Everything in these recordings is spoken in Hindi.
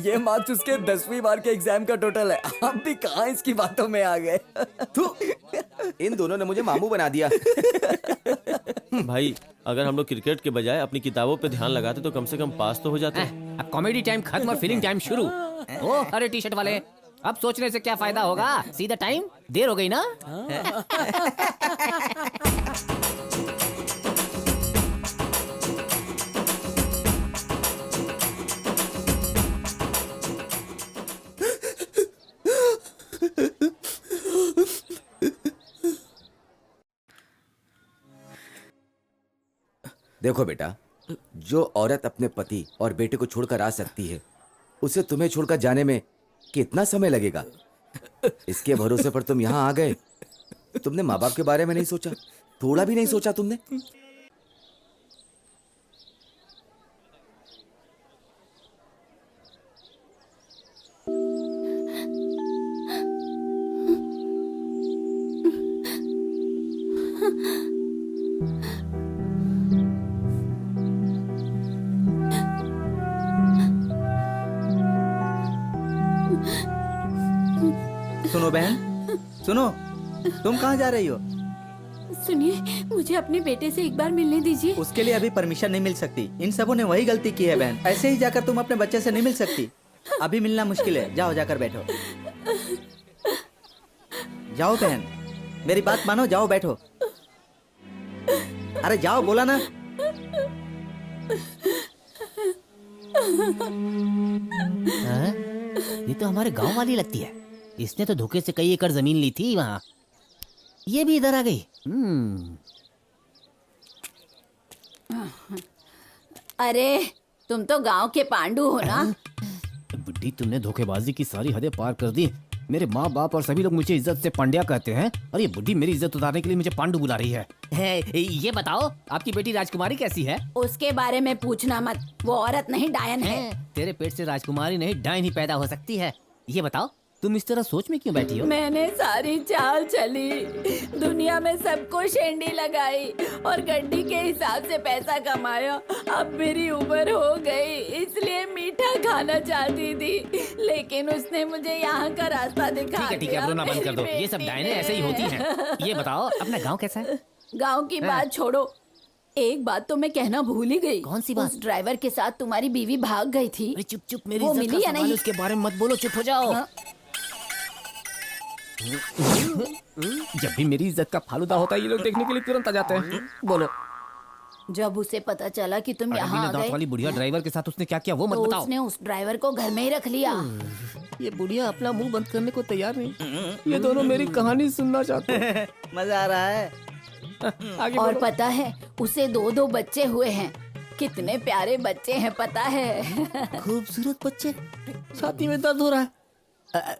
ये मार्क्स उसके 10वीं बार के एग्जाम का टोटल है। आप भी कहाँ इसकी बातों में आ गए। थू, इन दोनों ने मुझे मामू बना दिया। भाई अगर हम लोग क्रिकेट के बजाय अपनी किताबों पे ध्यान लगाते तो कम से कम पास तो हो जाते। अब कॉमेडी टाइम खत्म और फीलिंग टाइम शुरू। ओ अरे टी शर्ट वाले, अब सोचने से क्या फायदा होगा, सीधा टाइम, देर हो गई ना। देखो बेटा, जो औरत अपने पति और बेटे को छोड़कर आ सकती है, उसे तुम्हें छोड़कर जाने में कितना समय लगेगा। इसके भरोसे पर तुम यहाँ आ गए। तुमने माँ बाप के बारे में नहीं सोचा, थोड़ा भी नहीं सोचा तुमने। सुनो बहन, सुनो, तुम कहाँ जा रही हो? सुनिए, मुझे अपने बेटे से एक बार मिलने दीजिए। उसके लिए अभी परमिशन नहीं मिल सकती। इन सबों ने वही गलती की है बहन। ऐसे ही जाकर तुम अपने बच्चे से नहीं मिल सकती। अभी मिलना मुश्किल है। जाओ, जाकर बैठो। जाओ बहन, मेरी बात मानो, जाओ बैठो। अरे जाओ, बोला ना। हाँ? ये तो हमारे गांव वाली लगती है। इसने तो धोखे से कई एकड़ जमीन ली थी वहाँ। ये भी इधर आ गई। अरे तुम तो गांव के पांडु हो ना। बुड्ढी, तुमने धोखेबाजी की सारी हदें पार कर दी। मेरे माँ बाप और सभी लोग मुझे इज्जत से पांड्या कहते हैं, और ये बुड्ढी मेरी इज्जत उतारने के लिए मुझे पांडु बुला रही है। ये बताओ, आपकी बेटी राजकुमारी कैसी है? उसके बारे में पूछना मत, वो औरत नहीं डायन है। तेरे पेट से राजकुमारी नहीं डायन ही पैदा हो सकती है। ये बताओ, तुम इस तरह सोच में क्यों बैठी हो? मैंने सारी चाल चली, दुनिया में सबको शेंडी लगाई और गड्डी के हिसाब से पैसा कमाया। अब मेरी उम्र हो गई, इसलिए मीठा खाना चाहती थी, लेकिन उसने मुझे यहाँ का रास्ता दिखा दिया। ठीक है, अब रोना बंद कर दो। ये सब डायने ऐसे ही होती हैं। ये बताओ, अपना गांव कैसा है? गांव की बात छोड़ो, एक बात तो मैं कहना भूल ही गई। कौन सी बात? उस ड्राइवर के साथ तुम्हारी बीवी भाग गई थी। अरे चुप चुप, मेरी वो इज्जत मिली का या सवाल है, नहीं? उसके बारे में मत बोलो, चुप हो जाओ। हाँ? जब भी मेरी इज्जत का फालूदा होता है, ये लोग देखने के लिए तुरंत आ जाते हैं। बोलो। जब उसे पता चला कि तुम यहाँ आ गए, वाली बुढ़िया ड्राइवर के साथ उसने क्या किया वो मत तो बताओ। उसने उस ड्राइवर को घर में ही रख लिया। ये बुढ़िया अपना मुंह बंद करने को तैयार नहीं। ये दोनों मेरी कहानी सुनना चाहते हैं। मजा आ रहा है। आगे और बोलो। पता है, उसे 2-2 बच्चे हुए हैं। कितने प्यारे बच्चे हैं पता है। खूबसूरत बच्चे। छाती में दर्द हो रहा है।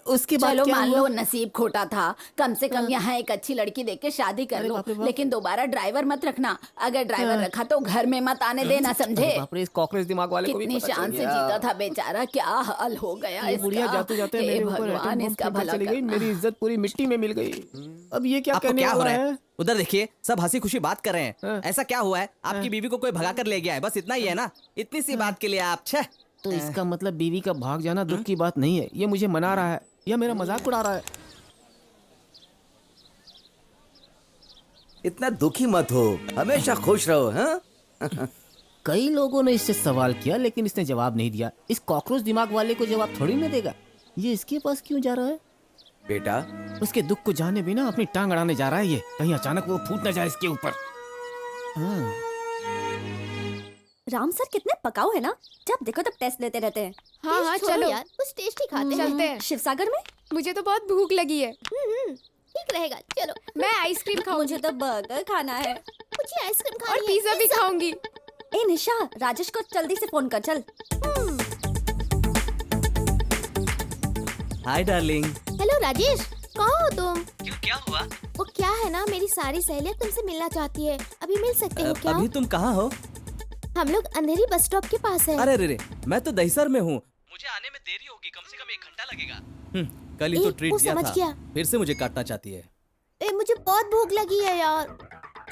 उसके बाद चलो क्या मान हुआ? लो नसीब खोटा था, कम से कम यहाँ एक अच्छी लड़की देख के शादी कर लो, बाप रे बाप। लेकिन दोबारा ड्राइवर मत रखना। अगर ड्राइवर रखा तो घर में मत आने देना, समझे? बाप रे, इस कॉकरोच दिमाग वाले को भी कितनी पता चल शान से गया। जीता था बेचारा, क्या हाल हो गया ये बुढ़िया इसका। जाते जाते हे मेरे ऊपर भगवान, एटम बम इसका फेंककर भला चली गई। करना। मेरी इज्जत पूरी मिट्टी में मिल गई। अब ये क्या आपको कहने क्या हो वाला रहा है? है? उधर देखिए, सब हंसी खुशी बात कर रहे हैं। हाँ। ऐसा क्या हुआ है? आपकी बीवी को कोई भगा कर ले गया है, बस इतना ही है ना? इतनी सी बात के लिए आप छह। तो इसका मतलब बीवी का भाग जाना दुख की बात नहीं है। ये मुझे मना रहा है या मेरा मजाक उड़ा रहा है। इतना दुखी मत हो, हमेशा खुश रहो। हाँ, कई लोगों ने इससे सवाल किया, लेकिन इसने जवाब नहीं दिया। इस कॉकरोच दिमाग वाले को जवाब थोड़ी ना देगा। ये इसके पास क्यों जा रहा है? बेटा, उसके दुख को जाने बिना अपनी टांग अड़ाने जा रहा है। ये कहीं अचानक वो फूट ना जाए इसके ऊपर। हाँ। राम सर कितने पकाऊ है ना, जब देखो तब टेस्ट लेते रहते हैं। हाँ हाँ छोड़ो चलो यार, कुछ टेस्टी खाते हैं। चलते हैं। शिवसागर में मुझे तो बहुत भूख लगी है। ठीक रहेगा, चलो। मैं आइसक्रीम खाऊंगी मुझे तो बर्गर खाना है। मुझे आइसक्रीम खानी और है। पिज्जा भी खाऊंगी। ए निशा, राजेश को जल्दी से फोन कर, चल। Hi darling. हेलो राजेश, कहाँ हो तुम? क्यों, क्या हुआ? वो क्या है ना, मेरी सारी सहेलियां तुमसे मिलना चाहती है। अभी मिल सकते हो क्या? अभी तुम कहाँ हो? हम लोग अंधेरी बस स्टॉप के पास है। अरे रे, मैं तो दहीसर में हूँ। मुझे आने में देरी होगी, कम से कम 1 घंटा लगेगा। कल ही तो ए, ट्रीट वो दिया समझ था, गया। फिर से मुझे काटना चाहती है। ए, मुझे बहुत भूख लगी है यार।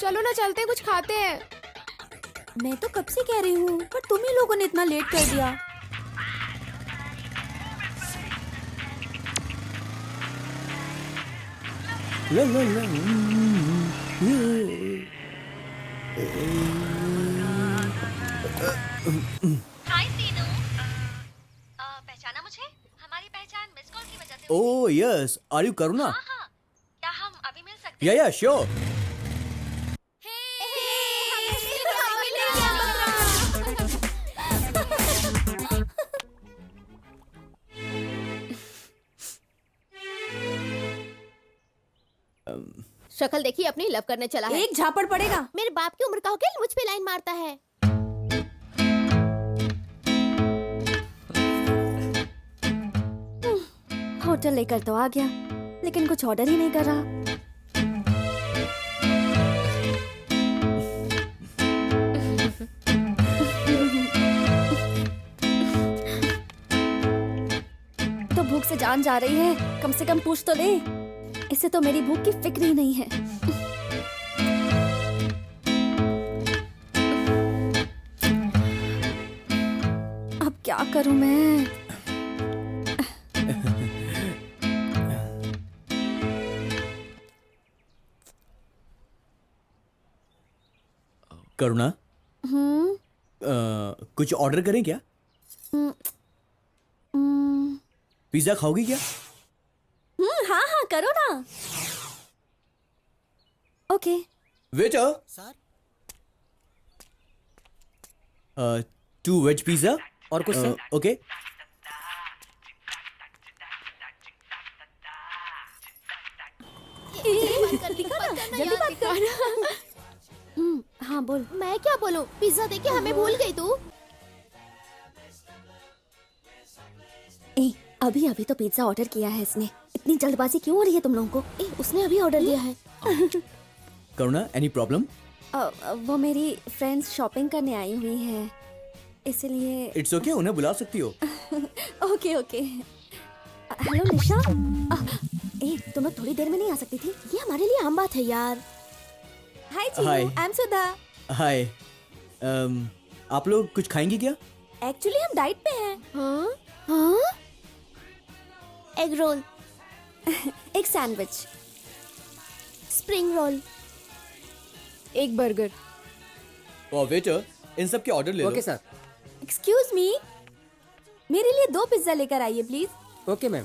चलो ना, चलते हैं, कुछ खाते हैं। मैं तो कब से कह रही हूँ, पर तुम ही लोगों ने इतना लेट कर दिया। हाय सीनू, पहचाना मुझे? हमारी पहचान मिस कॉल की वजह से हुई। ओह यस, आर यू करुणा? हाँ हाँ, क्या हम अभी मिल सकते या हैं? या श्योर। शक्ल देखी अपनी, लव करने चला है। एक झापड़ पड़ेगा। मेरे बाप की उम्र का होके मुझ पे लाइन मारता है। होटल लेकर तो आ गया, लेकिन कुछ ऑर्डर ही नहीं कर रहा। तो भूख से जान जा रही है, कम से कम पूछ तो ले। इसे तो मेरी भूख की फिक्र ही नहीं है। अब क्या करूं मैं? करुणा, कुछ ऑर्डर करें क्या? पिज्जा खाओगी क्या? हाँ हाँ करो ना। Okay. Waiter sir, 2 veg pizza और कुछ सर? ओके। जल्दी बात कर। हाँ बोल। मैं क्या बोलूं? पिज्जा देके हमें भूल गई तू। ए, अभी अभी तो पिज्जा ऑर्डर किया है इसने। इतनी जल्दबाजी क्यों हो रही है तुम लोगों को? उसने अभी ऑर्डर दिया है। करुणा, एनी प्रॉब्लम? वो मेरी फ्रेंड्स शॉपिंग करने आई हुई है, इसलिए। इट्स ओके, उन्हें बुला सकती हो। Okay okay. हेलो निशा। तुम लोग थोड़ी देर में नहीं आ सकती थी? ये हमारे लिए आम बात है यार। हाय चीनू, Hi. आई एम सुधा। हाय, आप लोग कुछ खाएंगे क्या? एक्चुअली हम डाइट पे हैं। हाँ हाँ, एग रोल, एक सैंडविच। स्प्रिंग रोल, एक बर्गर। और वेटर, इन सब के ऑर्डर ले लो। Okay sir. एक्सक्यूज मी, मेरे लिए 2 पिज्जा लेकर आइए प्लीज। Okay ma'am.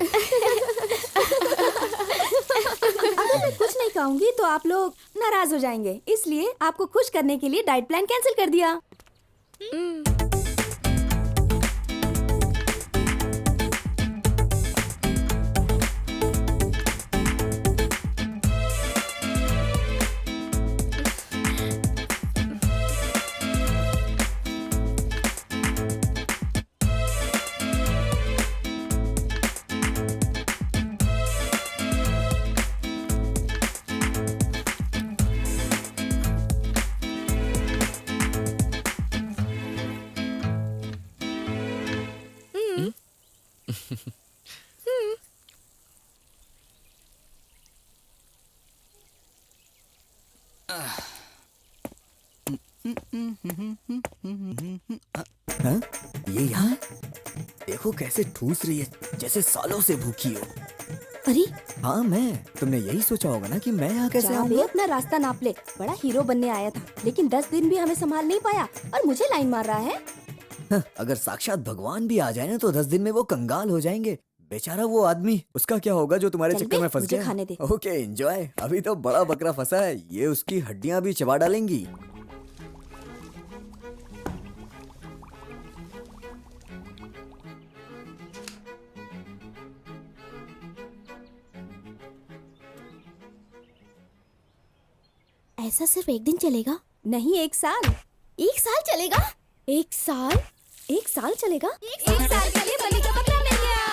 अगर मैं कुछ नहीं खाऊंगी तो आप लोग नाराज हो जाएंगे, इसलिए आपको खुश करने के लिए डाइट प्लान कैंसिल कर दिया। हाँ? ये यहाँ देखो कैसे ठूस रही है, जैसे सालों से भूखी हो। अरे हाँ मैं, तुमने यही सोचा होगा ना कि मैं यहाँ कैसे जा बे, आऊँगा? अपना रास्ता नाप ले। बड़ा हीरो बनने आया था, लेकिन 10 दिन भी हमें संभाल नहीं पाया और मुझे लाइन मार रहा है। हाँ, अगर साक्षात भगवान भी आ जाए ना तो 10 दिन में वो कंगाल हो जाएंगे। बेचारा वो आदमी, उसका क्या होगा जो तुम्हारे चल चक्कर बे, में फंस मुझे गया? खाने दे। Okay enjoy. अभी तो बड़ा बकरा फंसा है, ये उसकी हड्डियां भी चबा डालेंगी। ऐसा सिर्फ एक दिन चलेगा? नहीं, 1 साल। 1 साल चलेगा? 1 साल? 1 साल चलेगा? 1 साल के लिए बलि का बकरा मिल गया।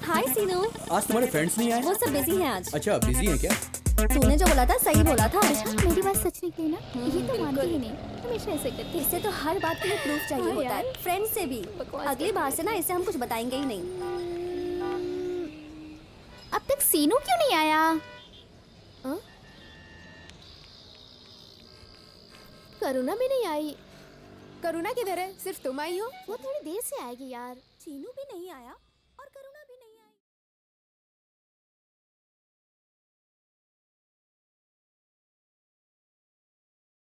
हाय सीनू। आज तुम्हारे फ्रेंड्स नहीं आए? वो सब बिजी हैं आज। अच्छा, बिजी हैं क्या? तूने जो बोला था सही बोला था। मेरी बात सच निकली ना? ये तो मानती ही नहीं, हमेशा ऐसे करती है। इससे तो हर बात के लिए प्रूफ चाहिए होता है, फ्रेंड से भी। अगली बार से ना इसे हम कुछ बताएंगे ही नहीं। अब तक सीनू क्यों नहीं आया? करुणा भी नहीं आई। करुणा किधर है? सिर्फ तुम आई हो? वो थोड़ी देर से आएगी यार। चीनू भी नहीं आया।